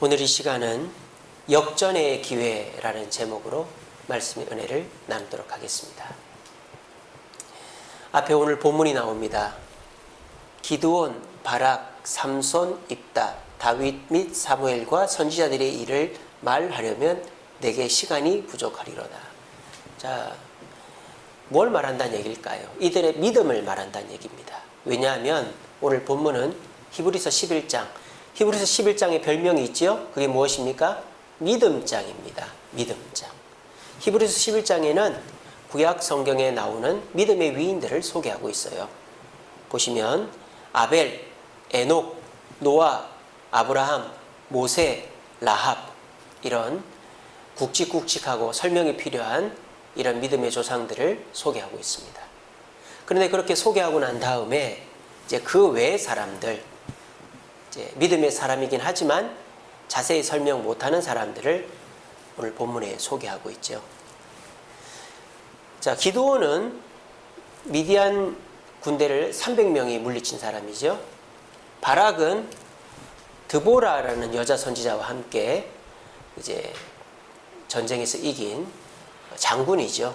오늘 이 시간은 역전의 기회라는 제목으로 말씀의 은혜를 나누도록 하겠습니다. 앞에 오늘 본문이 나옵니다. 기드온, 바락, 삼손, 입다, 다윗 및 사무엘과 선지자들의 일을 말하려면 내게 시간이 부족하리로다. 자, 뭘 말한다는 얘기일까요? 이들의 믿음을 말한다는 얘기입니다. 왜냐하면 오늘 본문은 히브리서 11장, 히브리서 11장의 별명이 있죠? 그게 무엇입니까? 믿음장입니다. 믿음장. 히브리서 11장에는 구약 성경에 나오는 믿음의 위인들을 소개하고 있어요. 보시면 아벨, 에녹, 노아, 아브라함, 모세, 라합, 이런 굵직굵직하고 설명이 필요한 이런 믿음의 조상들을 소개하고 있습니다. 그런데 그렇게 소개하고 난 다음에 이제 그 외의 사람들, 이제 믿음의 사람이긴 하지만 자세히 설명 못하는 사람들을 오늘 본문에 소개하고 있죠. 자, 기드온은 미디안 군대를 300명이 물리친 사람이죠. 바락은 드보라라는 여자 선지자와 함께 이제 전쟁에서 이긴 장군이죠.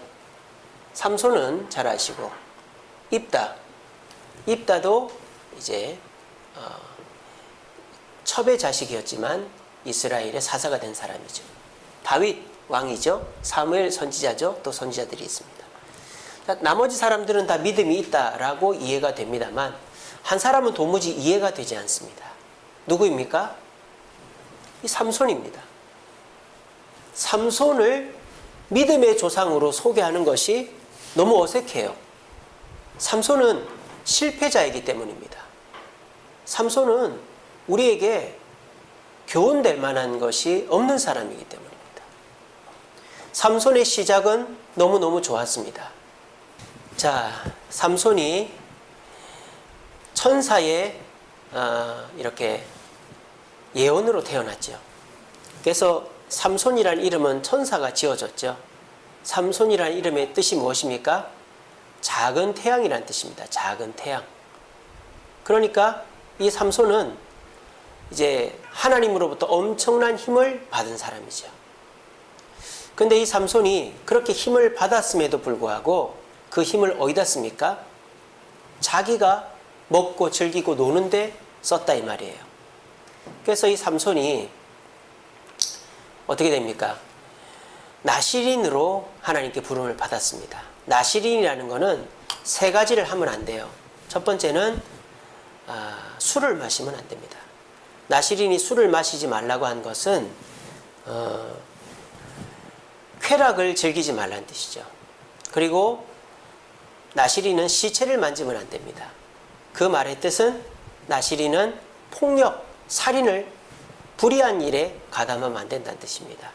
삼손은 잘 아시고, 입다도 이제 첩의 자식이었지만 이스라엘의 사사가 된 사람이죠. 다윗 왕이죠. 사무엘 선지자죠. 또 선지자들이 있습니다. 나머지 사람들은 다 믿음이 있다라고 이해가 됩니다만 한 사람은 도무지 이해가 되지 않습니다. 누구입니까? 이 삼손입니다. 삼손을 믿음의 조상으로 소개하는 것이 너무 어색해요. 삼손은 실패자이기 때문입니다. 삼손은 우리에게 교훈될 만한 것이 없는 사람이기 때문입니다. 삼손의 시작은 너무너무 좋았습니다. 자, 삼손이 천사의 이렇게 예언으로 태어났죠. 그래서 삼손이라는 이름은 천사가 지어졌죠. 삼손이라는 이름의 뜻이 무엇입니까? 작은 태양이라는 뜻입니다. 작은 태양. 그러니까 이 삼손은 이제 하나님으로부터 엄청난 힘을 받은 사람이죠. 근데 이 삼손이 그렇게 힘을 받았음에도 불구하고 그 힘을 어디다 씁니까? 자기가 먹고 즐기고 노는데 썼다 이 말이에요. 그래서 이 삼손이 어떻게 됩니까? 나시린으로 하나님께 부름을 받았습니다. 나시린이라는 것은 세 가지를 하면 안 돼요. 첫 번째는 술을 마시면 안 됩니다. 나시린이 술을 마시지 말라고 한 것은 쾌락을 즐기지 말라는 뜻이죠. 그리고 나시린은 시체를 만지면 안 됩니다. 그 말의 뜻은 나시린은 폭력, 살인을 불의한 일에 가담하면 안 된다는 뜻입니다.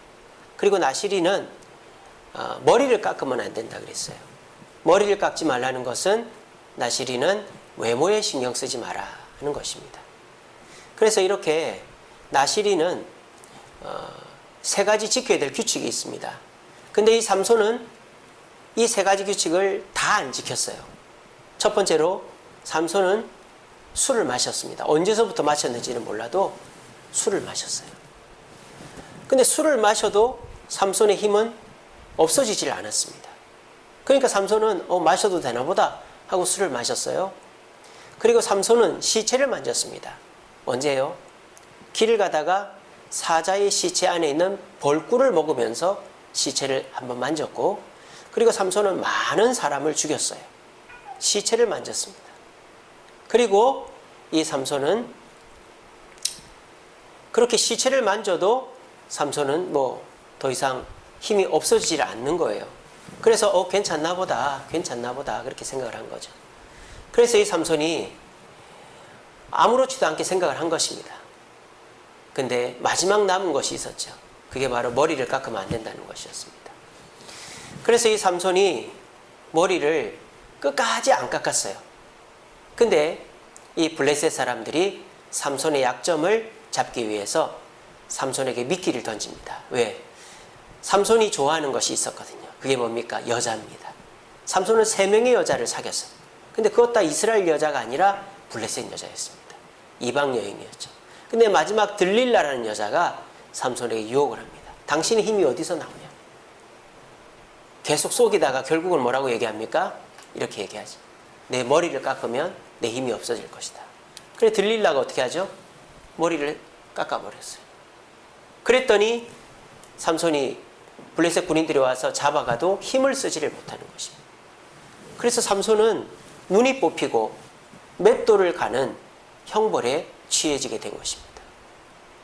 그리고 나시린은 머리를 깎으면 안 된다 그랬어요. 머리를 깎지 말라는 것은 나시린은 외모에 신경 쓰지 마라 하는 것입니다. 그래서 이렇게 나시린은 세 가지 지켜야 될 규칙이 있습니다. 근데 이 삼손은 이 세 가지 규칙을 다 안 지켰어요. 첫 번째로 삼손은 술을 마셨습니다. 언제서부터 마셨는지는 몰라도 술을 마셨어요. 근데 술을 마셔도 삼손의 힘은 없어지질 않았습니다. 그러니까 삼손은 마셔도 되나 보다 하고 술을 마셨어요. 그리고 삼손은 시체를 만졌습니다. 언제요? 길을 가다가 사자의 시체 안에 있는 벌꿀을 먹으면서 시체를 한번 만졌고, 그리고 삼손은 많은 사람을 죽였어요. 시체를 만졌습니다. 그리고 이 삼손은 그렇게 시체를 만져도 삼손은 더 이상 힘이 없어지질 않는 거예요. 그래서 괜찮나 보다 그렇게 생각을 한 거죠. 그래서 이 삼손이 아무렇지도 않게 생각을 한 것입니다. 근데 마지막 남은 것이 있었죠. 그게 바로 머리를 깎으면 안 된다는 것이었습니다. 그래서 이 삼손이 머리를 끝까지 안 깎았어요. 근데 이 블레셋 사람들이 삼손의 약점을 잡기 위해서 삼손에게 미끼를 던집니다. 왜? 삼손이 좋아하는 것이 있었거든요. 그게 뭡니까? 여자입니다. 삼손은 3명의 여자를 사귀었어요. 근데 그것 다 이스라엘 여자가 아니라 블레셋 여자였습니다. 이방 여인이었죠. 근데 마지막 들릴라라는 여자가 삼손에게 유혹을 합니다. 당신의 힘이 어디서 나오냐? 계속 속이다가 결국은 뭐라고 얘기합니까? 이렇게 얘기하지. 내 머리를 깎으면 내 힘이 없어질 것이다. 그래 들릴라가 어떻게 하죠? 머리를 깎아버렸어요. 그랬더니 삼손이 블레셋 군인들이 와서 잡아가도 힘을 쓰지를 못하는 것입니다. 그래서 삼손은 눈이 뽑히고 맷돌을 가는 형벌에 취해지게 된 것입니다.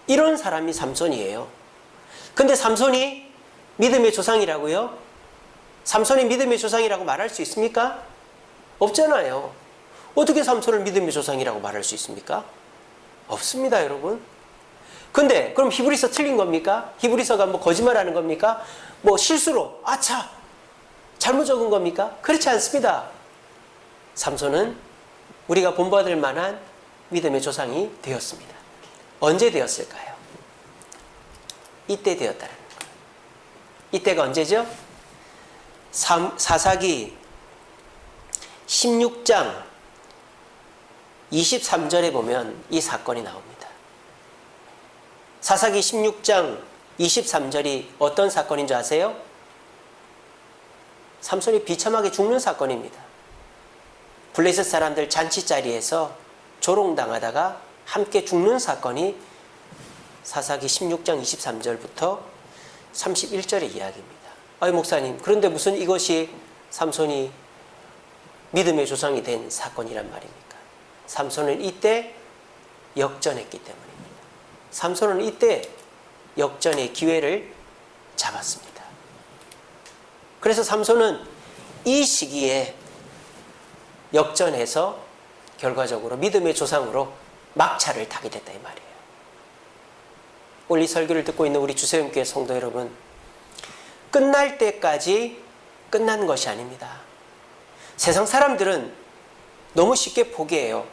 이런 사람이 삼손이에요. 근데 삼손이 믿음의 조상이라고요? 삼손이 믿음의 조상이라고 말할 수 있습니까? 없잖아요. 어떻게 삼손을 믿음의 조상이라고 말할 수 있습니까? 없습니다, 여러분. 근데 그럼 히브리서 틀린 겁니까? 히브리서가 뭐 거짓말하는 겁니까? 뭐 실수로 아차 잘못 적은 겁니까? 그렇지 않습니다. 삼손은 우리가 본받을 만한 믿음의 조상이 되었습니다. 언제 되었을까요? 이때 되었다는 거예요. 이때가 언제죠? 사사기 16장 23절에 보면 이 사건이 나옵니다. 사사기 16장 23절이 어떤 사건인 줄 아세요? 삼손이 비참하게 죽는 사건입니다. 블레셋 사람들 잔치자리에서 조롱당하다가 함께 죽는 사건이 사사기 16장 23절부터 31절의 이야기입니다. 아이 목사님, 그런데 무슨 이것이 삼손이 믿음의 조상이 된 사건이란 말입니까? 삼손은 이때 역전했기 때문입니다. 삼손은 이때 역전의 기회를 잡았습니다. 그래서 삼손은 이 시기에 역전해서 결과적으로 믿음의 조상으로 막차를 타게 됐다 이 말이에요. 오늘 이 설교를 듣고 있는 우리 주세움교회 성도 여러분, 끝날 때까지 끝난 것이 아닙니다. 세상 사람들은 너무 쉽게 포기해요.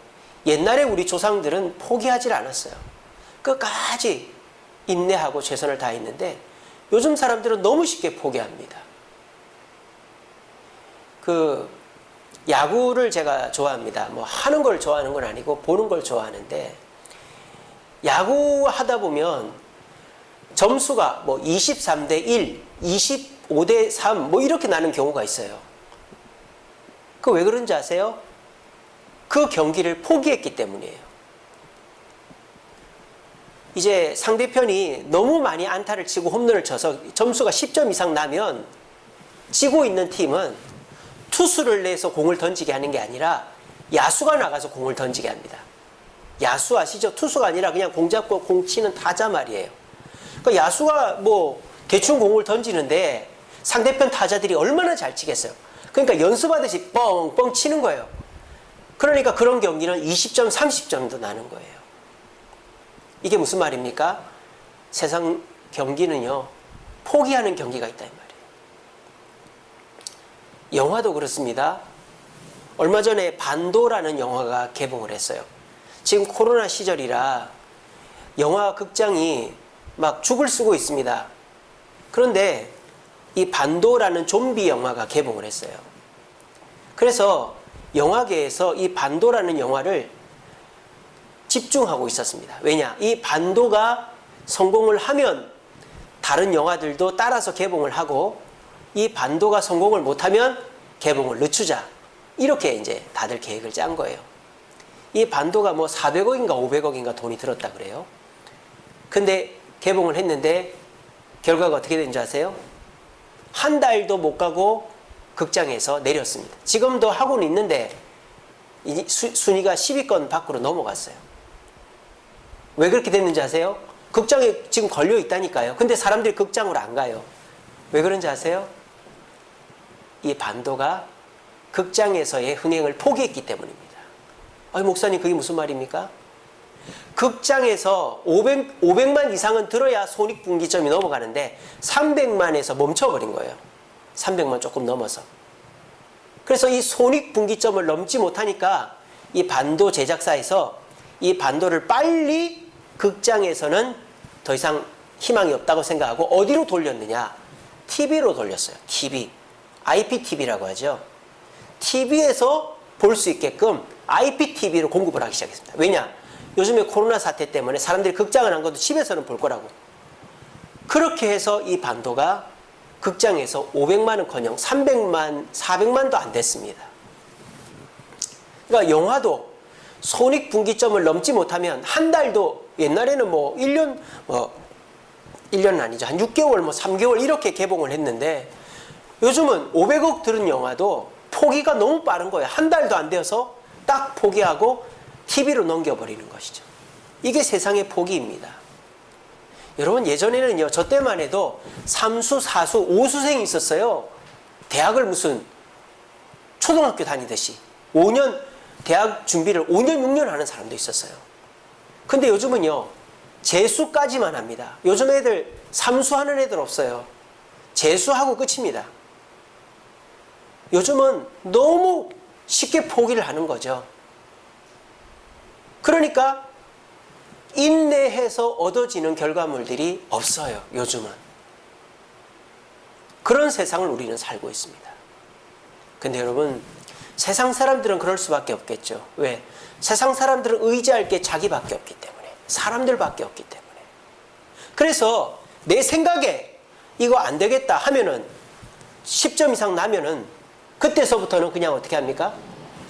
옛날에 우리 조상들은 포기하지 않았어요. 끝까지 인내하고 최선을 다했는데 요즘 사람들은 너무 쉽게 포기합니다. 야구를 제가 좋아합니다. 뭐 하는 걸 좋아하는 건 아니고 보는 걸 좋아하는데, 야구 하다 보면 점수가 뭐 23대 1, 25대 3 뭐 이렇게 나는 경우가 있어요. 그 왜 그런지 아세요? 그 경기를 포기했기 때문이에요. 이제 상대편이 너무 많이 안타를 치고 홈런을 쳐서 점수가 10점 이상 나면 지고 있는 팀은 투수를 내서 공을 던지게 하는 게 아니라 야수가 나가서 공을 던지게 합니다. 야수 아시죠? 투수가 아니라 그냥 공 잡고 공 치는 타자 말이에요. 그러니까 야수가 뭐 대충 공을 던지는데 상대편 타자들이 얼마나 잘 치겠어요. 그러니까 연습하듯이 뻥뻥 치는 거예요. 그러니까 그런 경기는 20점, 30점도 나는 거예요. 이게 무슨 말입니까? 세상 경기는요, 포기하는 경기가 있다 이 말이에요. 영화도 그렇습니다. 얼마 전에 반도라는 영화가 개봉을 했어요. 지금 코로나 시절이라 영화 극장이 막 죽을 쓰고 있습니다. 그런데 이 반도라는 좀비 영화가 개봉을 했어요. 그래서 영화계에서 이 반도라는 영화를 집중하고 있었습니다. 왜냐? 이 반도가 성공을 하면 다른 영화들도 따라서 개봉을 하고, 이 반도가 성공을 못하면 개봉을 늦추자. 이렇게 이제 다들 계획을 짠 거예요. 이 반도가 뭐 400억인가 500억인가 돈이 들었다 그래요. 근데 개봉을 했는데 결과가 어떻게 된지 아세요? 한 달도 못 가고 극장에서 내렸습니다. 지금도 하고는 있는데 순위가 10위권 밖으로 넘어갔어요. 왜 그렇게 됐는지 아세요? 극장에 지금 걸려 있다니까요. 근데 사람들이 극장으로 안 가요. 왜 그런지 아세요? 이 반도가 극장에서의 흥행을 포기했기 때문입니다. 아니 목사님, 그게 무슨 말입니까? 극장에서 500만 이상은 들어야 손익분기점이 넘어가는데 300만에서 멈춰버린 거예요. 300만 조금 넘어서. 그래서 이 손익분기점을 넘지 못하니까 이 반도 제작사에서 이 반도를 빨리 극장에서는 더 이상 희망이 없다고 생각하고 어디로 돌렸느냐? TV로 돌렸어요. TV. IPTV라고 하죠. TV에서 볼 수 있게끔 IPTV로 공급을 하기 시작했습니다. 왜냐? 요즘에 코로나 사태 때문에 사람들이 극장을 안 가도 집에서는 볼 거라고. 그렇게 해서 이 반도가 극장에서 500만은커녕 300만, 400만도 안 됐습니다. 그러니까 영화도 손익분기점을 넘지 못하면 한 달도, 옛날에는 뭐 1년, 1년은 아니죠. 한 6개월, 3개월 이렇게 개봉을 했는데 요즘은 500억 들은 영화도 포기가 너무 빠른 거예요. 한 달도 안 되어서 딱 포기하고 TV로 넘겨버리는 것이죠. 이게 세상의 포기입니다. 여러분, 예전에는요, 저 때만 해도 3수, 4수, 5수생이 있었어요. 대학을 무슨 초등학교 다니듯이 5년, 대학 준비를 5년, 6년 하는 사람도 있었어요. 근데 요즘은요, 재수까지만 합니다. 요즘 애들 3수 하는 애들 없어요. 재수하고 끝입니다. 요즘은 너무 쉽게 포기를 하는 거죠. 그러니까 인내해서 얻어지는 결과물들이 없어요. 요즘은. 그런 세상을 우리는 살고 있습니다. 근데 여러분, 세상 사람들은 그럴 수밖에 없겠죠. 왜? 세상 사람들은 의지할 게 자기밖에 없기 때문에, 사람들밖에 없기 때문에. 그래서 내 생각에 이거 안 되겠다 하면은 10점 이상 나면은 그때서부터는 그냥 어떻게 합니까?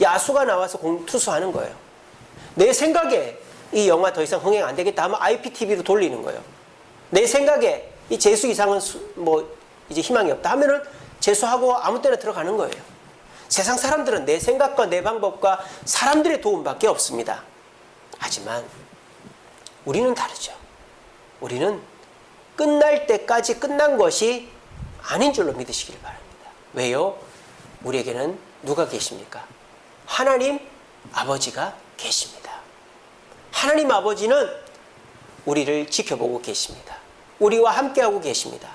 야수가 나와서 투수하는 거예요. 내 생각에 이 영화 더 이상 흥행 안 되겠다 하면 IPTV로 돌리는 거예요. 내 생각에 이 재수 이상은 이제 희망이 없다 하면은 재수하고 아무 때나 들어가는 거예요. 세상 사람들은 내 생각과 내 방법과 사람들의 도움밖에 없습니다. 하지만 우리는 다르죠. 우리는 끝날 때까지 끝난 것이 아닌 줄로 믿으시길 바랍니다. 왜요? 우리에게는 누가 계십니까? 하나님 아버지가 계십니다. 하나님 아버지는 우리를 지켜보고 계십니다. 우리와 함께하고 계십니다.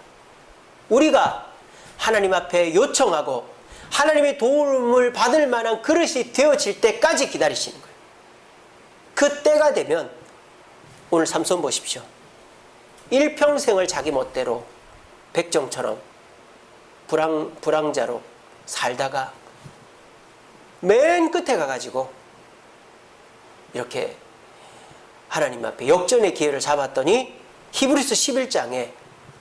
우리가 하나님 앞에 요청하고 하나님의 도움을 받을 만한 그릇이 되어질 때까지 기다리시는 거예요. 그 때가 되면 오늘 삼손 보십시오. 일평생을 자기 멋대로 백정처럼 불황자로 살다가 맨 끝에 가가지고 이렇게 하나님 앞에 역전의 기회를 잡았더니 히브리서 11장에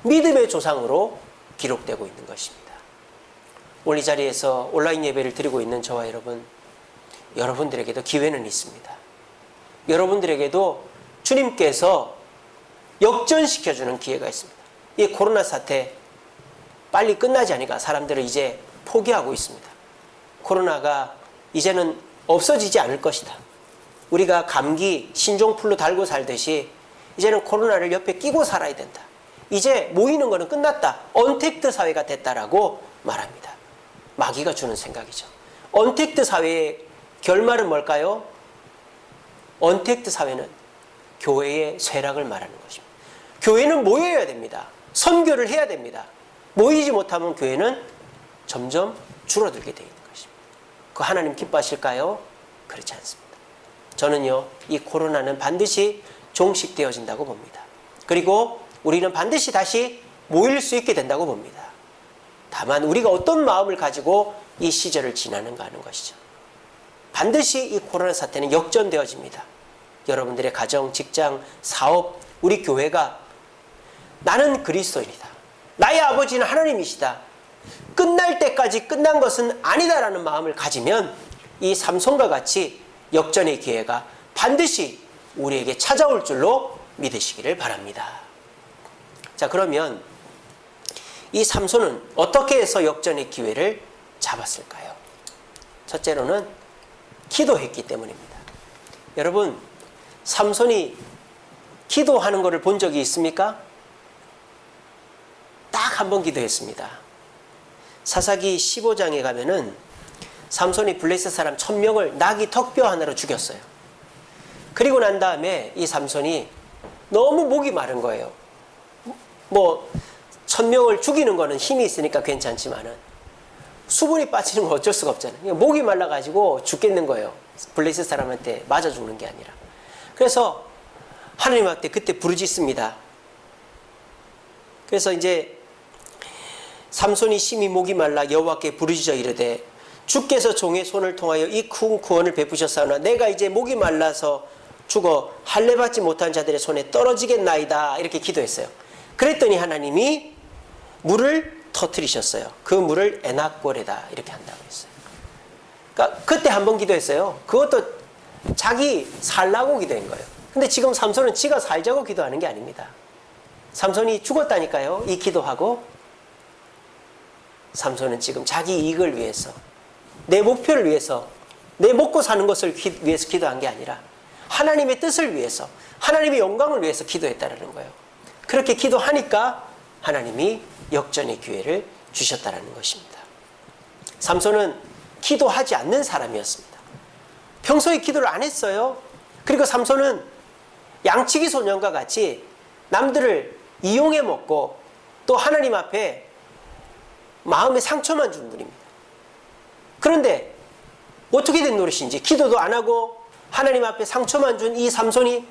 믿음의 조상으로 기록되고 있는 것입니다. 오늘 이 자리에서 온라인 예배를 드리고 있는 저와 여러분, 여러분들에게도 기회는 있습니다. 여러분들에게도 주님께서 역전시켜주는 기회가 있습니다. 이 코로나 사태 빨리 끝나지 않으니까 사람들은 이제 포기하고 있습니다. 코로나가 이제는 없어지지 않을 것이다. 우리가 감기, 신종플루 달고 살듯이 이제는 코로나를 옆에 끼고 살아야 된다. 이제 모이는 거는 끝났다. 언택트 사회가 됐다라고 말합니다. 마귀가 주는 생각이죠. 언택트 사회의 결말은 뭘까요? 언택트 사회는 교회의 쇠락을 말하는 것입니다. 교회는 모여야 됩니다. 선교를 해야 됩니다. 모이지 못하면 교회는 점점 줄어들게 되어 있는 것입니다. 그 하나님 기뻐하실까요? 그렇지 않습니다. 저는요, 이 코로나는 반드시 종식되어진다고 봅니다. 그리고 우리는 반드시 다시 모일 수 있게 된다고 봅니다. 다만 우리가 어떤 마음을 가지고 이 시절을 지나는가 하는 것이죠. 반드시 이 코로나 사태는 역전되어집니다. 여러분들의 가정, 직장, 사업, 우리 교회가 나는 그리스도인이다. 나의 아버지는 하나님이시다. 끝날 때까지 끝난 것은 아니다라는 마음을 가지면 이 삼손과 같이 역전의 기회가 반드시 우리에게 찾아올 줄로 믿으시기를 바랍니다. 자, 그러면 이 삼손은 어떻게 해서 역전의 기회를 잡았을까요? 첫째로는 기도했기 때문입니다. 여러분, 삼손이 기도하는 것을 본 적이 있습니까? 딱 한 번 기도했습니다. 사사기 15장에 가면은 삼손이 블레셋 사람 1000명을 나귀 턱뼈 하나로 죽였어요. 그리고 난 다음에 이 삼손이 너무 목이 마른 거예요. 1000명을 죽이는 거는 힘이 있으니까 괜찮지만은 수분이 빠지는 건 어쩔 수가 없잖아요. 목이 말라가지고 죽겠는 거예요. 블레셋 사람한테 맞아 죽는 게 아니라. 그래서 하나님한테 그때 부르짖습니다. 그래서 이제 삼손이 심히 목이 말라 여호와께 부르짖어 이르되 주께서 종의 손을 통하여 이 큰 구원을 베푸셨사오나 내가 이제 목이 말라서 죽어 할례 받지 못한 자들의 손에 떨어지겠나이다 이렇게 기도했어요. 그랬더니 하나님이 물을 터뜨리셨어요. 그 물을 에낙고레다 이렇게 한다고 했어요. 그러니까 그때 한 번 기도했어요. 그것도 자기 살라고 기도한 거예요. 근데 지금 삼손은 지가 살자고 기도하는 게 아닙니다. 삼손이 죽었다니까요. 이 기도하고 삼손은 지금 자기 이익을 위해서, 내 목표를 위해서, 내 먹고 사는 것을 위해서 기도한 게 아니라 하나님의 뜻을 위해서, 하나님의 영광을 위해서 기도했다는 거예요. 그렇게 기도하니까 하나님이 역전의 기회를 주셨다는 것입니다. 삼손은 기도하지 않는 사람이었습니다. 평소에 기도를 안 했어요. 그리고 삼손은 양치기 소년과 같이 남들을 이용해 먹고 또 하나님 앞에 마음에 상처만 준 분입니다. 그런데 어떻게 된 노릇인지 기도도 안 하고 하나님 앞에 상처만 준 이 삼손이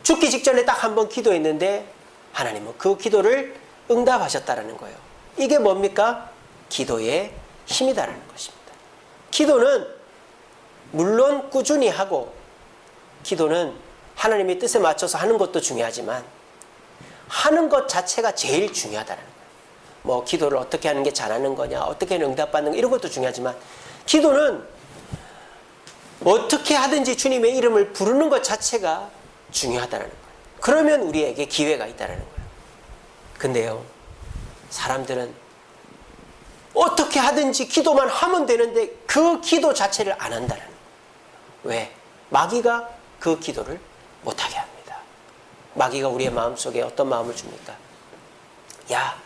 죽기 직전에 딱 한 번 기도했는데 하나님은 그 기도를 응답하셨다는 거예요. 이게 뭡니까? 기도의 힘이다라는 것입니다. 기도는 물론 꾸준히 하고 기도는 하나님의 뜻에 맞춰서 하는 것도 중요하지만 하는 것 자체가 제일 중요하다는 거예요. 뭐 기도를 어떻게 하는 게 잘하는 거냐, 어떻게 하는 응답받는 거 이런 것도 중요하지만 기도는 어떻게 하든지 주님의 이름을 부르는 것 자체가 중요하다는 거예요. 그러면 우리에게 기회가 있다는 거예요. 근데요, 사람들은 어떻게 하든지 기도만 하면 되는데 그 기도 자체를 안 한다는 거예요. 왜? 마귀가 그 기도를 못하게 합니다. 마귀가 우리의 마음속에 어떤 마음을 줍니까? 야,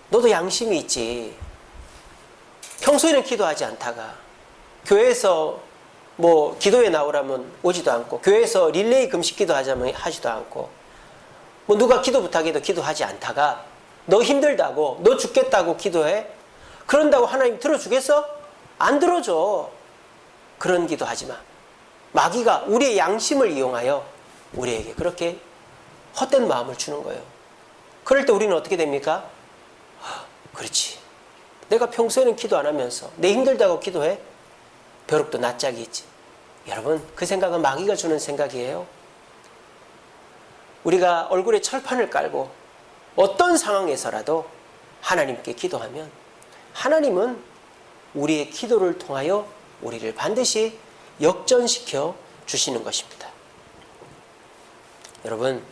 너도 양심이 있지. 평소에는 기도하지 않다가 교회에서 뭐 기도에 나오라면 오지도 않고 교회에서 릴레이 금식 기도하자면 하지도 않고 뭐 누가 기도 부탁해도 기도하지 않다가 너 힘들다고 너 죽겠다고 기도해? 그런다고 하나님 들어주겠어? 안 들어줘. 그런 기도하지 마. 마귀가 우리의 양심을 이용하여 우리에게 그렇게 헛된 마음을 주는 거예요. 그럴 때 우리는 어떻게 됩니까? 그렇지. 내가 평소에는 기도 안 하면서 내 힘들다고 기도해? 벼룩도 낯짝이 있지. 여러분, 그 생각은 마귀가 주는 생각이에요. 우리가 얼굴에 철판을 깔고 어떤 상황에서라도 하나님께 기도하면 하나님은 우리의 기도를 통하여 우리를 반드시 역전시켜 주시는 것입니다. 여러분,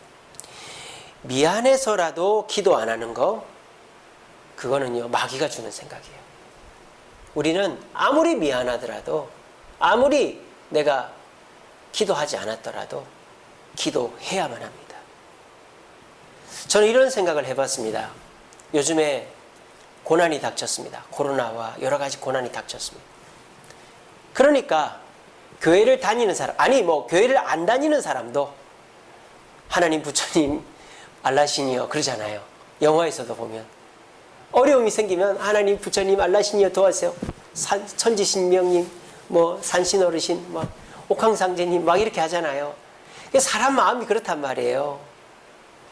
미안해서라도 기도 안 하는 거, 그거는요, 마귀가 주는 생각이에요. 우리는 아무리 미안하더라도, 아무리 내가 기도하지 않았더라도 기도해야만 합니다. 저는 이런 생각을 해봤습니다. 요즘에 고난이 닥쳤습니다. 코로나와 여러 가지 고난이 닥쳤습니다. 그러니까 교회를 다니는 사람, 아니 뭐 교회를 안 다니는 사람도 하나님, 부처님, 알라시니여 그러잖아요. 영화에서도 보면 어려움이 생기면 하나님, 부처님, 알라시니여 도와주세요. 천지신명님, 뭐 산신어르신, 뭐 옥황상제님 막 이렇게 하잖아요. 사람 마음이 그렇단 말이에요.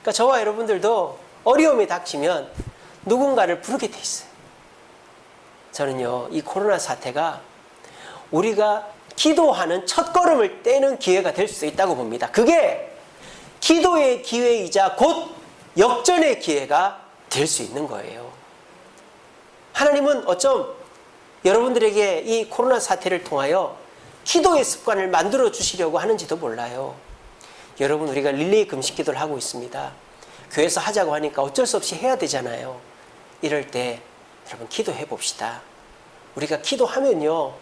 그러니까 저와 여러분들도 어려움이 닥치면 누군가를 부르게 돼 있어요. 저는요, 이 코로나 사태가 우리가 기도하는 첫걸음을 떼는 기회가 될 수 있다고 봅니다. 그게 기도의 기회이자 곧 역전의 기회가 될 수 있는 거예요. 하나님은 어쩜 여러분들에게 이 코로나 사태를 통하여 기도의 습관을 만들어 주시려고 하는지도 몰라요. 여러분, 우리가 릴레이 금식 기도를 하고 있습니다. 교회에서 하자고 하니까 어쩔 수 없이 해야 되잖아요. 이럴 때 여러분 기도해 봅시다. 우리가 기도하면요,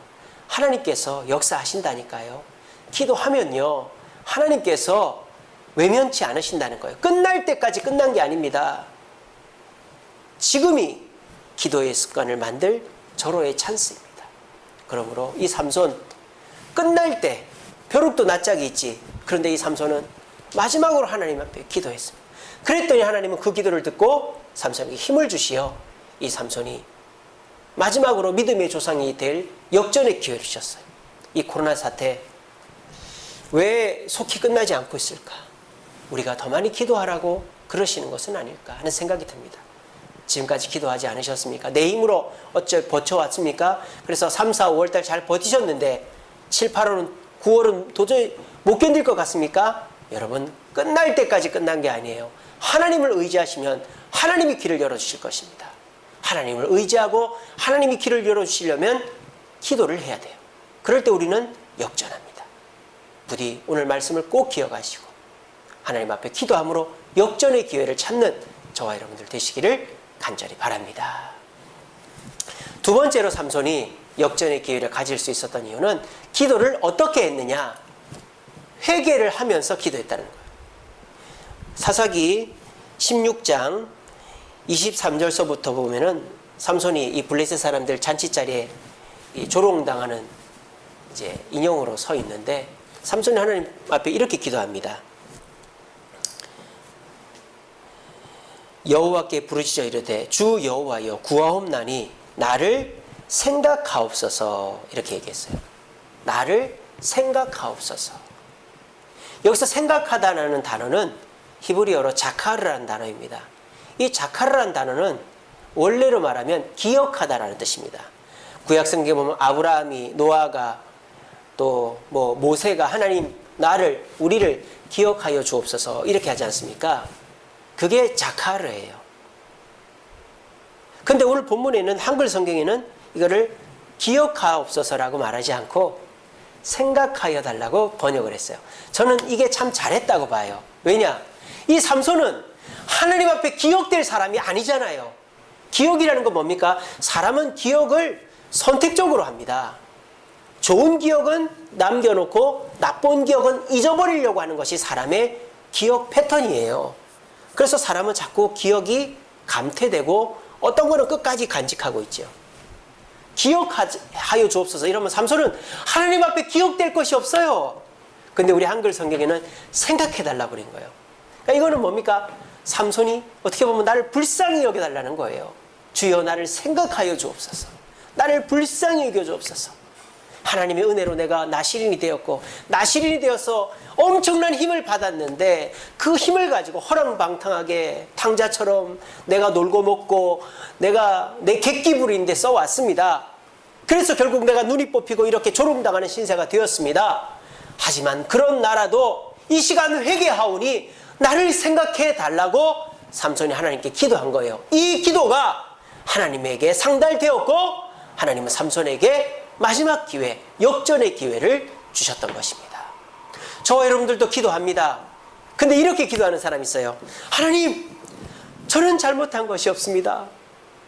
하나님께서 역사하신다니까요. 기도하면요, 하나님께서 외면치 않으신다는 거예요. 끝날 때까지 끝난 게 아닙니다. 지금이 기도의 습관을 만들 절호의 찬스입니다. 그러므로 이 삼손, 끝날 때 벼룩도 낯짝이 있지. 그런데 이 삼손은 마지막으로 하나님 앞에 기도했습니다. 그랬더니 하나님은 그 기도를 듣고 삼손에게 힘을 주시어 이 삼손이 마지막으로 믿음의 조상이 될 역전의 기회를 주셨어요. 이 코로나 사태 왜 속히 끝나지 않고 있을까? 우리가 더 많이 기도하라고 그러시는 것은 아닐까 하는 생각이 듭니다. 지금까지 기도하지 않으셨습니까? 내 힘으로 어쩔 버텨왔습니까? 그래서 3, 4, 5월달 잘 버티셨는데 7, 8월은 9월은 도저히 못 견딜 것 같습니까? 여러분, 끝날 때까지 끝난 게 아니에요. 하나님을 의지하시면 하나님이 길을 열어주실 것입니다. 하나님을 의지하고 하나님이 길을 열어주시려면 기도를 해야 돼요. 그럴 때 우리는 역전합니다. 부디 오늘 말씀을 꼭 기억하시고 하나님 앞에 기도함으로 역전의 기회를 찾는 저와 여러분들 되시기를 간절히 바랍니다. 두 번째로 삼손이 역전의 기회를 가질 수 있었던 이유는 기도를 어떻게 했느냐? 회개를 하면서 기도했다는 거예요. 사사기 16장 23절서부터 보면은 삼손이 이 블레셋 사람들 잔치자리에 이 조롱당하는 이제 인형으로 서 있는데 삼손이 하나님 앞에 이렇게 기도합니다. 여호와께 부르짖어 이르되 주 여호와여 구하옵나니 나를 생각하옵소서. 이렇게 얘기했어요. 나를 생각하옵소서. 여기서 생각하다라는 단어는 히브리어로 자카르라는 단어입니다. 이 자카르라는 단어는 원래로 말하면 기억하다라는 뜻입니다. 구약 성경에 보면 아브라함이, 노아가, 또 뭐 모세가 하나님 나를, 우리를 기억하여 주옵소서 이렇게 하지 않습니까? 그게 자카르예요. 근데 오늘 본문에는 한글 성경에는 이거를 기억하옵소서라고 말하지 않고 생각하여 달라고 번역을 했어요. 저는 이게 참 잘했다고 봐요. 왜냐? 이 삼손은 하나님 앞에 기억될 사람이 아니잖아요. 기억이라는 건 뭡니까? 사람은 기억을 선택적으로 합니다. 좋은 기억은 남겨놓고 나쁜 기억은 잊어버리려고 하는 것이 사람의 기억 패턴이에요. 그래서 사람은 자꾸 기억이 감퇴되고 어떤 거는 끝까지 간직하고 있죠. 기억하여 주옵소서 이러면 삼손은 하나님 앞에 기억될 것이 없어요. 근데 우리 한글 성경에는 생각해달라고 그런 거예요. 그러니까 이거는 뭡니까? 삼손이 어떻게 보면 나를 불쌍히 여겨달라는 거예요. 주여 나를 생각하여 주옵소서. 나를 불쌍히 여겨 주옵소서. 하나님의 은혜로 내가 나시린이 되었고 나시린이 되어서 엄청난 힘을 받았는데 그 힘을 가지고 허랑방탕하게 탕자처럼 내가 놀고 먹고 내가 내 객기부리인데 써왔습니다. 그래서 결국 내가 눈이 뽑히고 이렇게 조롱당하는 신세가 되었습니다. 하지만 그런 나라도 이 시간 회개하오니 나를 생각해 달라고 삼손이 하나님께 기도한 거예요. 이 기도가 하나님에게 상달되었고 하나님은 삼손에게 마지막 기회, 역전의 기회를 주셨던 것입니다. 저와 여러분들도 기도합니다. 근데 이렇게 기도하는 사람이 있어요. 하나님, 저는 잘못한 것이 없습니다.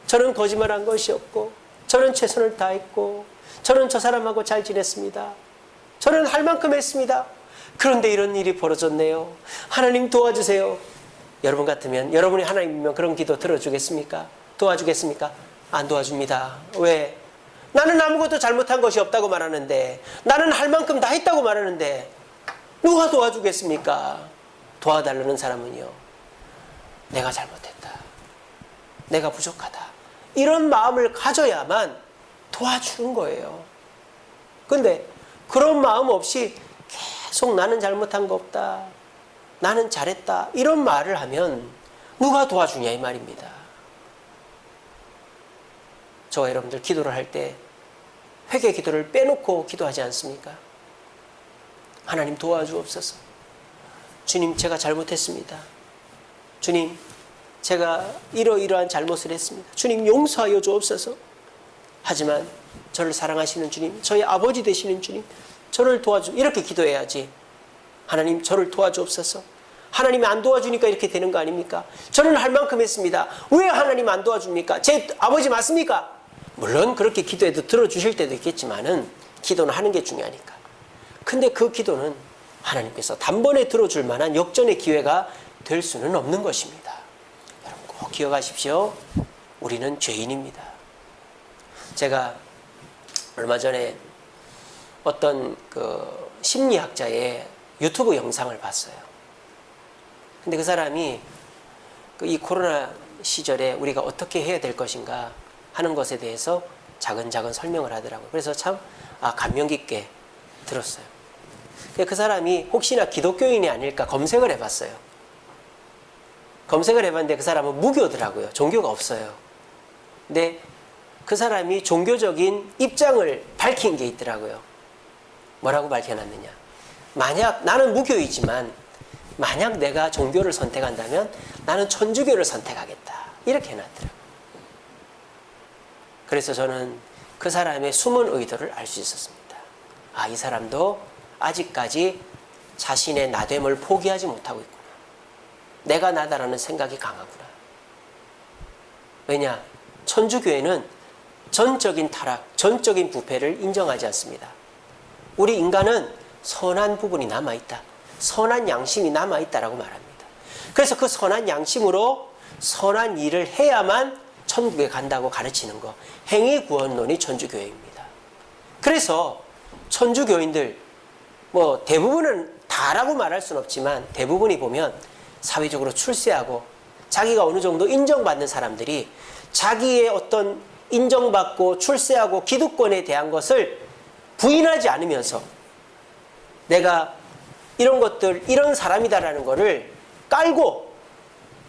저는 거짓말한 것이 없고 저는 최선을 다했고 저는 저 사람하고 잘 지냈습니다. 저는 할 만큼 했습니다. 그런데 이런 일이 벌어졌네요. 하나님 도와주세요. 여러분 같으면, 여러분이 하나님이면 그런 기도 들어주겠습니까? 도와주겠습니까? 안 도와줍니다. 왜? 나는 아무것도 잘못한 것이 없다고 말하는데, 나는 할 만큼 다 했다고 말하는데 누가 도와주겠습니까? 도와달라는 사람은요, 내가 잘못했다, 내가 부족하다, 이런 마음을 가져야만 도와주는 거예요. 근데 그런 마음 없이 계속 나는 잘못한 거 없다, 나는 잘했다, 이런 말을 하면 누가 도와주냐 이 말입니다. 저와 여러분들 기도를 할 때 회개 기도를 빼놓고 기도하지 않습니까? 하나님 도와주옵소서. 주님, 제가 잘못했습니다. 주님, 제가 이러이러한 잘못을 했습니다. 주님, 용서하여 주옵소서. 하지만 저를 사랑하시는 주님, 저희 아버지 되시는 주님, 저를 이렇게 기도해야지. 하나님, 저를 도와주옵소서. 하나님이 안 도와주니까 이렇게 되는 거 아닙니까? 저는 할 만큼 했습니다. 왜 하나님 안 도와줍니까? 제 아버지 맞습니까? 물론 그렇게 기도해도 들어주실 때도 있겠지만은 기도는 하는 게 중요하니까. 근데 그 기도는 하나님께서 단번에 들어줄 만한 역전의 기회가 될 수는 없는 것입니다. 여러분 꼭 기억하십시오. 우리는 죄인입니다. 제가 얼마 전에 어떤 그 심리학자의 유튜브 영상을 봤어요. 근데 그 사람이 이 코로나 시절에 우리가 어떻게 해야 될 것인가 하는 것에 대해서 자근자근 설명을 하더라고요. 그래서 참 감명 깊게 들었어요. 그 사람이 혹시나 기독교인이 아닐까 검색을 해봤어요. 검색을 해봤는데 그 사람은 무교더라고요. 종교가 없어요. 근데 그 사람이 종교적인 입장을 밝힌 게 있더라고요. 뭐라고 밝혀놨느냐? 만약 나는 무교이지만 만약 내가 종교를 선택한다면 나는 천주교를 선택하겠다. 이렇게 해놨더라고요. 그래서 저는 그 사람의 숨은 의도를 알 수 있었습니다. 아, 이 사람도 아직까지 자신의 나됨을 포기하지 못하고 있구나. 내가 나다라는 생각이 강하구나. 왜냐? 천주교회는 전적인 타락, 전적인 부패를 인정하지 않습니다. 우리 인간은 선한 부분이 남아있다. 선한 양심이 남아있다라고 말합니다. 그래서 그 선한 양심으로 선한 일을 해야만 천국에 간다고 가르치는 거. 행위구원론이 천주교회입니다. 그래서 천주교인들, 뭐 대부분은 다라고 말할 수는 없지만 대부분이 보면 사회적으로 출세하고 자기가 어느 정도 인정받는 사람들이 자기의 어떤 인정받고 출세하고 기득권에 대한 것을 부인하지 않으면서 내가 이런 것들, 이런 사람이다라는 것을 깔고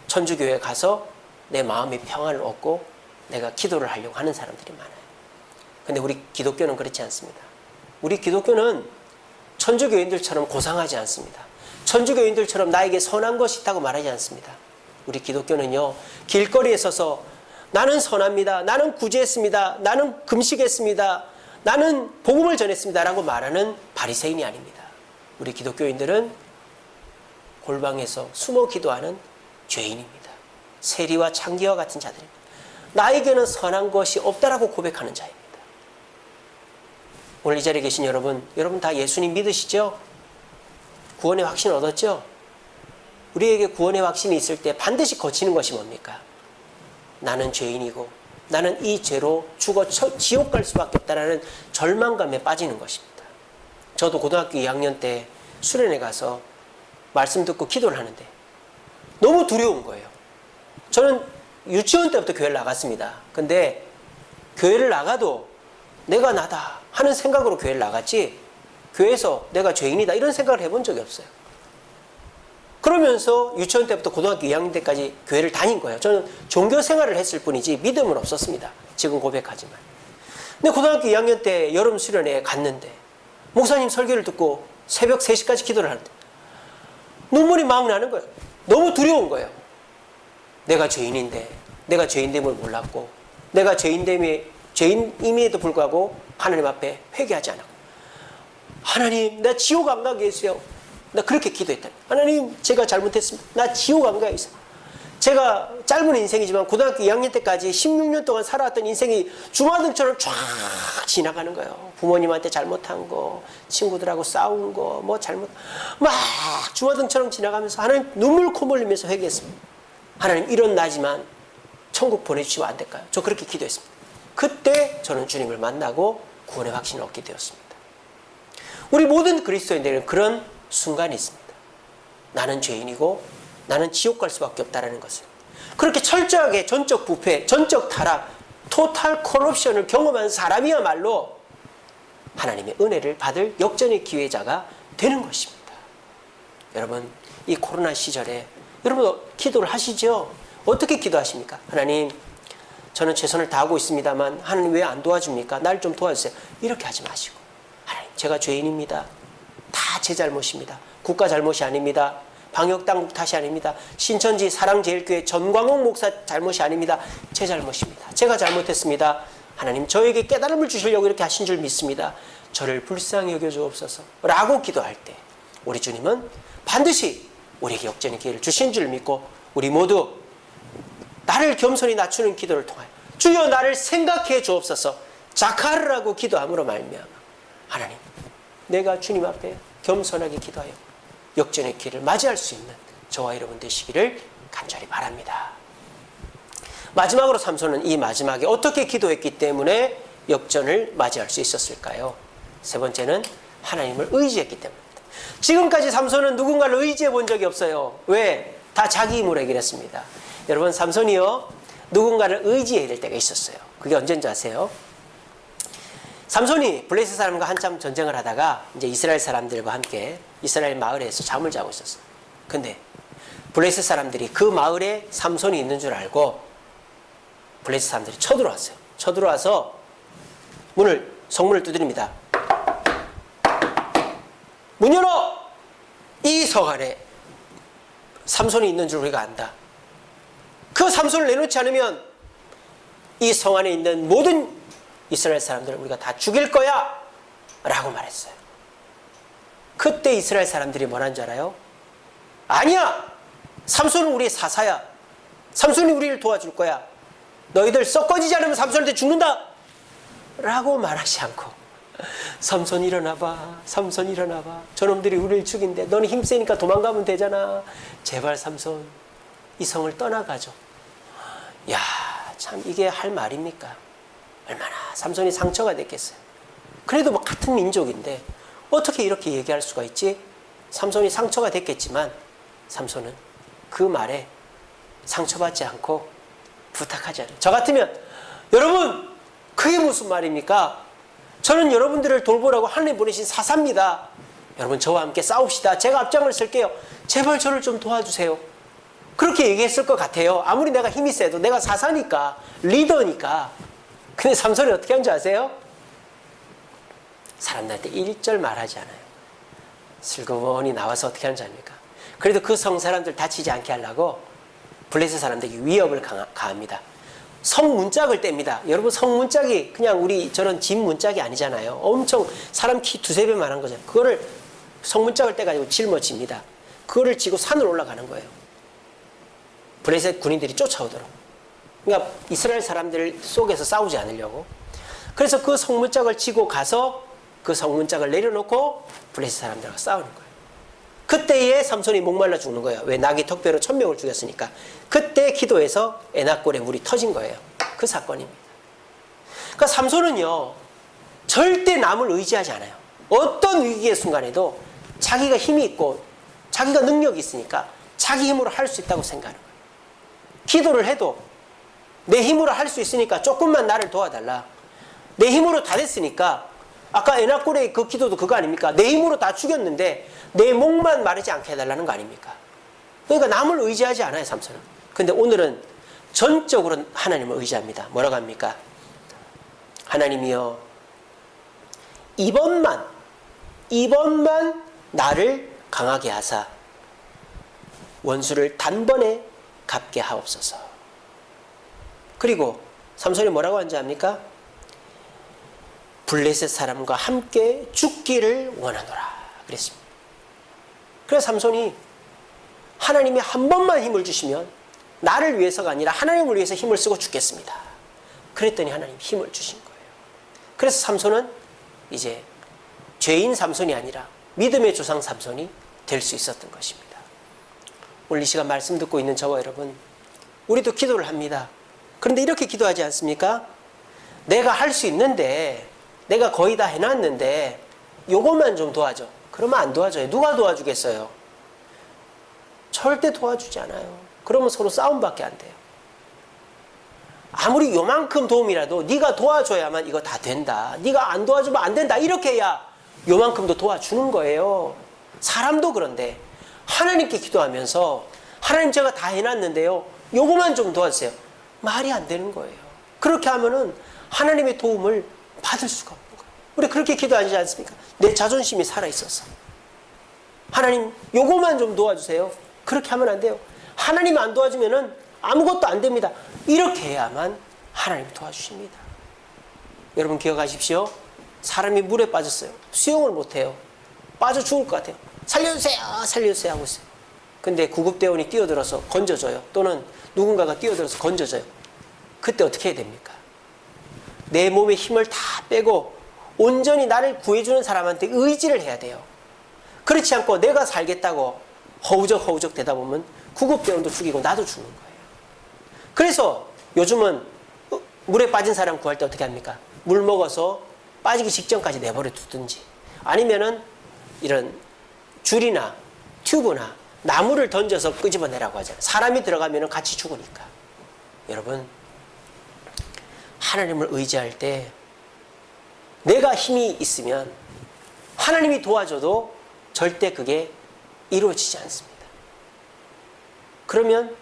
천주교에 가서 내 마음의 평안을 얻고 내가 기도를 하려고 하는 사람들이 많아요. 근데 우리 기독교는 그렇지 않습니다. 우리 기독교는 천주교인들처럼 고상하지 않습니다. 천주교인들처럼 나에게 선한 것이 있다고 말하지 않습니다. 우리 기독교는요, 길거리에 서서 나는 선합니다. 나는 구제했습니다. 나는 금식했습니다. 나는 복음을 전했습니다. 라고 말하는 바리새인이 아닙니다. 우리 기독교인들은 골방에서 숨어 기도하는 죄인입니다. 세리와 창기와 같은 자들입니다. 나에게는 선한 것이 없다라고 고백하는 자입니다. 오늘 이 자리에 계신 여러분 다 예수님 믿으시죠? 구원의 확신을 얻었죠? 우리에게 구원의 확신이 있을 때 반드시 거치는 것이 뭡니까? 나는 죄인이고 나는 이 죄로 죽어 지옥 갈 수밖에 없다라는 절망감에 빠지는 것입니다. 저도 고등학교 2학년 때 수련회 가서 말씀 듣고 기도를 하는데 너무 두려운 거예요. 저는 유치원 때부터 교회를 나갔습니다. 근데 교회를 나가도 내가 나다 하는 생각으로 교회를 나갔지 교회에서 내가 죄인이다 이런 생각을 해본 적이 없어요. 그러면서 유치원 때부터 고등학교 2학년 때까지 교회를 다닌 거예요. 저는 종교 생활을 했을 뿐이지 믿음은 없었습니다. 지금 고백하지만. 근데 고등학교 2학년 때 여름 수련회에 갔는데 목사님 설교를 듣고 새벽 3시까지 기도를 하는데 눈물이 막 나는 거예요. 너무 두려운 거예요. 내가 죄인인데 내가 죄인됨을 몰랐고 내가 죄인임에도 불구하고 하나님 앞에 회개하지 않았고 하나님 나 지옥 안 가게 해주세요. 나 그렇게 기도했다. 하나님 제가 잘못했습니다. 나 지옥 안 가게 해주세요. 제가 짧은 인생이지만 고등학교 2학년 때까지 16년 동안 살아왔던 인생이 주마등처럼 쫙 지나가는 거예요. 부모님한테 잘못한 거, 친구들하고 싸운 거, 뭐 잘못 막 주마등처럼 지나가면서 하나님 눈물 콧물 흘리면서 회개했습니다. 하나님 이런 나지만 천국 보내주시면 안 될까요? 저 그렇게 기도했습니다. 그때 저는 주님을 만나고 구원의 확신을 얻게 되었습니다. 우리 모든 그리스도인들은 그런 순간이 있습니다. 나는 죄인이고 나는 지옥 갈 수밖에 없다는 것을. 그렇게 철저하게 전적 부패, 전적 타락, 토탈 커럽션을 경험한 사람이야말로 하나님의 은혜를 받을 역전의 기회자가 되는 것입니다. 여러분, 이 코로나 시절에 여러분 기도를 하시죠? 어떻게 기도하십니까? 하나님, 저는 최선을 다하고 있습니다만 하나님 왜 안 도와줍니까? 날 좀 도와주세요. 이렇게 하지 마시고 하나님, 제가 죄인입니다. 다 제 잘못입니다. 국가 잘못이 아닙니다. 방역당국 탓이 아닙니다. 신천지 사랑제일교회 전광옥 목사 잘못이 아닙니다. 제 잘못입니다. 제가 잘못했습니다. 하나님 저에게 깨달음을 주시려고 이렇게 하신 줄 믿습니다. 저를 불쌍히 여겨주옵소서 라고 기도할 때 우리 주님은 반드시 우리에게 역전의 기회를 주신 줄 믿고 우리 모두 나를 겸손히 낮추는 기도를 통하여 주여 나를 생각해 주옵소서 자카르라고 기도함으로 말미암아 하나님 내가 주님 앞에 겸손하게 기도하여 역전의 기회를 맞이할 수 있는 저와 여러분 되시기를 간절히 바랍니다. 마지막으로 삼손은 이 마지막에 어떻게 기도했기 때문에 역전을 맞이할 수 있었을까요? 세 번째는 하나님을 의지했기 때문입니다. 지금까지 삼손은 누군가를 의지해 본 적이 없어요. 왜? 다 자기 힘으로 해결했습니다. 여러분 삼손이요 누군가를 의지해야 될 때가 있었어요. 그게 언제인지 아세요? 삼손이 블레셋 사람과 한참 전쟁을 하다가 이제 이스라엘 사람들과 함께 이스라엘 마을에서 잠을 자고 있었어요. 근데 블레셋 사람들이 그 마을에 삼손이 있는 줄 알고 블레셋 사람들이 쳐들어왔어요. 쳐들어와서 성문을 두드립니다. 문 열어! 이 성 안에 삼손이 있는 줄 우리가 안다. 그 삼손을 내놓지 않으면 이 성 안에 있는 모든 이스라엘 사람들을 우리가 다 죽일 거야! 라고 말했어요. 그때 이스라엘 사람들이 뭐라는 줄 알아요? 아니야! 삼손은 우리의 사사야. 삼손이 우리를 도와줄 거야. 너희들 썩어지지 않으면 삼손한테 죽는다! 라고 말하지 않고, 삼손 일어나봐, 삼손 일어나봐, 저놈들이 우리를 죽인대. 너는 힘세니까 도망가면 되잖아. 제발 삼손 이 성을 떠나가죠. 야, 참 이게 할 말입니까? 얼마나 삼손이 상처가 됐겠어요. 그래도 뭐 같은 민족인데 어떻게 이렇게 얘기할 수가 있지? 삼손이 상처가 됐겠지만 삼손은 그 말에 상처받지 않고 부탁하지 않아요. 저 같으면, 여러분 그게 무슨 말입니까? 저는 여러분들을 돌보라고 하나님 보내신 사사입니다. 여러분 저와 함께 싸웁시다. 제가 앞장을 쓸게요. 제발 저를 좀 도와주세요. 그렇게 얘기했을 것 같아요. 아무리 내가 힘이 세도 내가 사사니까, 리더니까. 근데 삼손이 어떻게 한 줄 아세요? 사람들한테 1절 말하지 않아요. 슬그머니 나와서 어떻게 하는지 아닙니까? 그래도 그 성 사람들 다치지 않게 하려고 블레셋 사람들에게 위협을 가합니다. 성문짝을 뗍니다. 여러분 성문짝이 그냥 우리 저런 집 문짝이 아니잖아요. 엄청 사람 키 2~3배 만한 거잖아요. 그거를 성문짝을 떼가지고 짊어집니다. 그거를 지고 산을 올라가는 거예요. 블레셋 군인들이 쫓아오도록. 그러니까 이스라엘 사람들 속에서 싸우지 않으려고. 그래서 그 성문짝을 지고 가서 그 성문짝을 내려놓고 블레셋 사람들과 싸우는 거예요. 그때에 삼손이 목말라 죽는 거예요. 왜? 낙이 턱뼈로 1000명을 죽였으니까. 그때 기도해서 에낙골에 물이 터진 거예요. 그 사건입니다. 그러니까 삼손은요, 절대 남을 의지하지 않아요. 어떤 위기의 순간에도 자기가 힘이 있고 자기가 능력이 있으니까 자기 힘으로 할 수 있다고 생각하는 거예요. 기도를 해도 내 힘으로 할 수 있으니까 조금만 나를 도와달라. 내 힘으로 다 됐으니까, 아까 에낙골의 그 기도도 그거 아닙니까? 내 힘으로 다 죽였는데 내 목만 마르지 않게 해달라는 거 아닙니까? 그러니까 남을 의지하지 않아요, 삼손은. 근데 오늘은 전적으로 하나님을 의지합니다. 뭐라고 합니까? 하나님이여, 이번만 나를 강하게 하사 원수를 단번에 갚게 하옵소서. 그리고 삼손이 뭐라고 한지 압니까? 블레셋 사람과 함께 죽기를 원하노라 그랬습니다. 그래서 삼손이 하나님이 한 번만 힘을 주시면 나를 위해서가 아니라 하나님을 위해서 힘을 쓰고 죽겠습니다. 그랬더니 하나님 힘을 주신 거예요. 그래서 삼손은 이제 죄인 삼손이 아니라 믿음의 조상 삼손이 될 수 있었던 것입니다. 오늘 이 시간 말씀 듣고 있는 저와 여러분, 우리도 기도를 합니다. 그런데 이렇게 기도하지 않습니까? 내가 할 수 있는데, 내가 거의 다 해놨는데 요것만 좀 도와줘. 그러면 안 도와줘요. 누가 도와주겠어요? 절대 도와주지 않아요. 그러면 서로 싸움밖에 안 돼요. 아무리 요만큼 도움이라도 네가 도와줘야만 이거 다 된다. 네가 안 도와주면 안 된다. 이렇게 해야 요만큼도 도와주는 거예요. 사람도 그런데 하나님께 기도하면서 하나님 제가 다 해놨는데요, 요거만 좀 도와주세요. 말이 안 되는 거예요. 그렇게 하면은 하나님의 도움을 받을 수가 없는 거예요. 우리 그렇게 기도하지 않습니까? 내 자존심이 살아있어서 하나님 요거만 좀 도와주세요. 그렇게 하면 안 돼요. 하나님 안 도와주면은 아무것도 안 됩니다. 이렇게 해야만 하나님 도와주십니다. 여러분 기억하십시오. 사람이 물에 빠졌어요. 수영을 못해요. 빠져 죽을 것 같아요. 살려주세요, 살려주세요 하고 있어요. 근데 구급대원이 뛰어들어서 건져줘요. 또는 누군가가 뛰어들어서 건져줘요. 그때 어떻게 해야 됩니까? 내 몸에 힘을 다 빼고 온전히 나를 구해주는 사람한테 의지를 해야 돼요. 그렇지 않고 내가 살겠다고 허우적 되다 보면 구급대원도 죽이고 나도 죽는 거예요. 그래서 요즘은 물에 빠진 사람 구할 때 어떻게 합니까? 물 먹어서 빠지기 직전까지 내버려 두든지, 아니면은 이런 줄이나 튜브나 나무를 던져서 끄집어내라고 하잖아요. 사람이 들어가면 같이 죽으니까. 여러분, 하나님을 의지할 때 내가 힘이 있으면 하나님이 도와줘도 절대 그게 이루어지지 않습니다. 그러면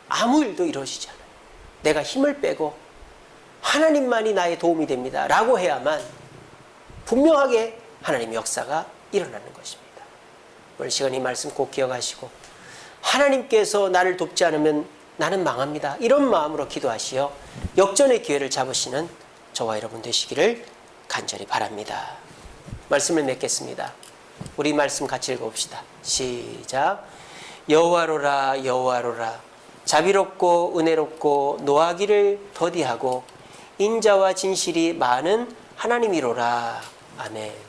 아무 일도 이루어지지 않아요. 내가 힘을 빼고 하나님만이 나의 도움이 됩니다 라고 해야만 분명하게 하나님의 역사가 일어나는 것입니다. 오늘 시간 이 말씀 꼭 기억하시고 하나님께서 나를 돕지 않으면 나는 망합니다. 이런 마음으로 기도하시어 역전의 기회를 잡으시는 저와 여러분 되시기를 간절히 바랍니다. 말씀을 맺겠습니다. 우리 말씀 같이 읽어봅시다. 시작. 여호와로라 여호와로라 자비롭고 은혜롭고 노하기를 더디하고 인자와 진실이 많은 하나님이로라. 아멘.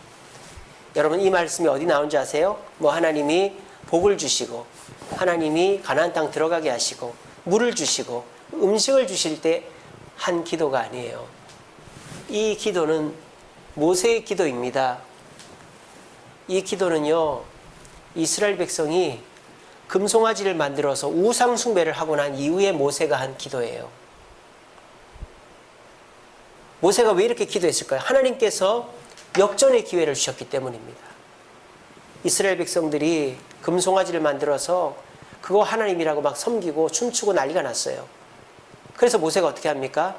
여러분 이 말씀이 어디 나온지 아세요? 뭐 하나님이 복을 주시고 하나님이 가나안 땅 들어가게 하시고 물을 주시고 음식을 주실 때 한 기도가 아니에요. 이 기도는 모세의 기도입니다. 이 기도는요, 이스라엘 백성이 금송아지를 만들어서 우상 숭배를 하고 난 이후에 모세가 한 기도예요. 모세가 왜 이렇게 기도했을까요? 하나님께서 역전의 기회를 주셨기 때문입니다. 이스라엘 백성들이 금송아지를 만들어서 그거 하나님이라고 막 섬기고 춤추고 난리가 났어요. 그래서 모세가 어떻게 합니까?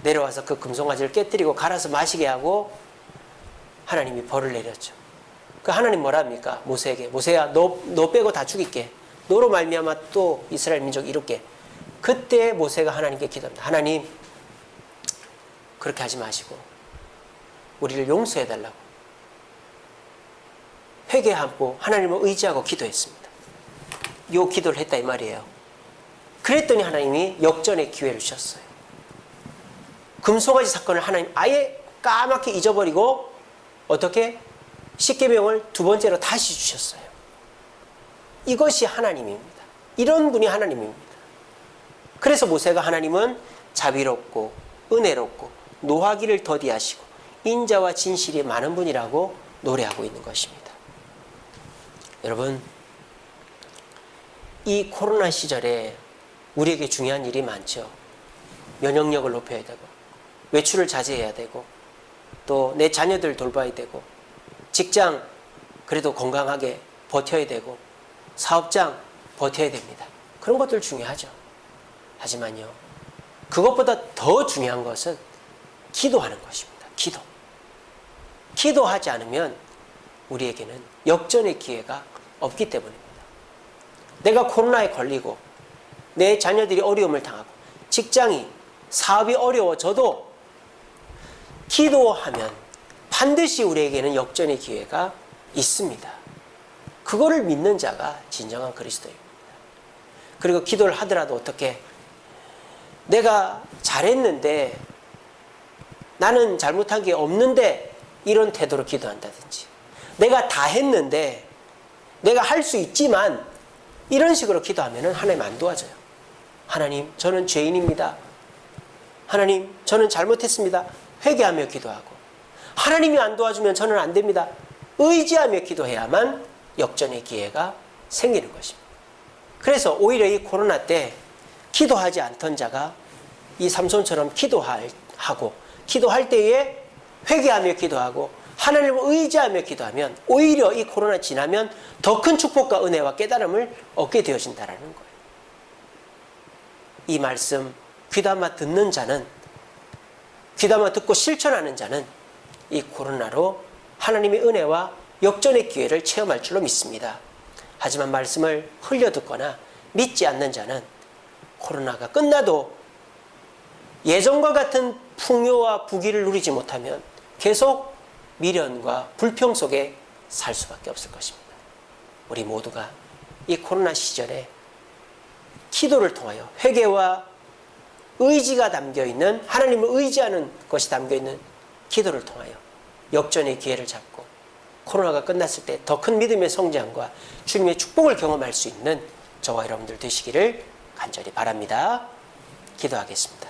내려와서 그 금송아지를 깨뜨리고 갈아서 마시게 하고 하나님이 벌을 내렸죠. 그 하나님 뭐라 합니까? 모세에게 모세야 너 빼고 다 죽일게. 너로 말미암아 또 이스라엘 민족 이룰게. 그때 모세가 하나님께 기도합니다. 하나님 그렇게 하지 마시고 우리를 용서해달라고 회개하고 하나님을 의지하고 기도했습니다. 요 기도를 했다 이 말이에요. 그랬더니 하나님이 역전의 기회를 주셨어요. 금송아지 사건을 하나님 아예 까맣게 잊어버리고 어떻게? 십계명을 두 번째로 다시 주셨어요. 이것이 하나님입니다. 이런 분이 하나님입니다. 그래서 모세가 하나님은 자비롭고 은혜롭고 노하기를 더디하시고 인자와 진실이 많은 분이라고 노래하고 있는 것입니다. 여러분, 이 코로나 시절에 우리에게 중요한 일이 많죠. 면역력을 높여야 되고 외출을 자제해야 되고 또 내 자녀들 돌봐야 되고 직장 그래도 건강하게 버텨야 되고 사업장 버텨야 됩니다. 그런 것들 중요하죠. 하지만요, 그것보다 더 중요한 것은 기도하는 것입니다. 기도하지 않으면 우리에게는 역전의 기회가 없기 때문입니다. 내가 코로나에 걸리고 내 자녀들이 어려움을 당하고 직장이 사업이 어려워져도 기도하면 반드시 우리에게는 역전의 기회가 있습니다. 그거를 믿는 자가 진정한 그리스도입니다. 그리고 기도를 하더라도 어떻게 내가 잘했는데 나는 잘못한 게 없는데 이런 태도로 기도한다든지 내가 다 했는데 내가 할 수 있지만 이런 식으로 기도하면 하나님 안 도와줘요. 하나님 저는 죄인입니다. 하나님 저는 잘못했습니다. 회개하며 기도하고 하나님이 안 도와주면 저는 안 됩니다. 의지하며 기도해야만 역전의 기회가 생기는 것입니다. 그래서 오히려 이 코로나 때 기도하지 않던 자가 이 삼손처럼 기도하고 기도할 때에 회개하며 기도하고 하나님을 의지하며 기도하면 오히려 이 코로나 지나면 더 큰 축복과 은혜와 깨달음을 얻게 되어진다는 거예요. 이 말씀 귀담아 듣는 자는, 귀담아 듣고 실천하는 자는 이 코로나로 하나님의 은혜와 역전의 기회를 체험할 줄로 믿습니다. 하지만 말씀을 흘려듣거나 믿지 않는 자는 코로나가 끝나도 예전과 같은 풍요와 부귀를 누리지 못하면 계속 미련과 불평 속에 살 수밖에 없을 것입니다. 우리 모두가 이 코로나 시절에 기도를 통하여 회개와 의지가 담겨있는, 하나님을 의지하는 것이 담겨있는 기도를 통하여 역전의 기회를 잡고 코로나가 끝났을 때 더 큰 믿음의 성장과 주님의 축복을 경험할 수 있는 저와 여러분들 되시기를 간절히 바랍니다. 기도하겠습니다.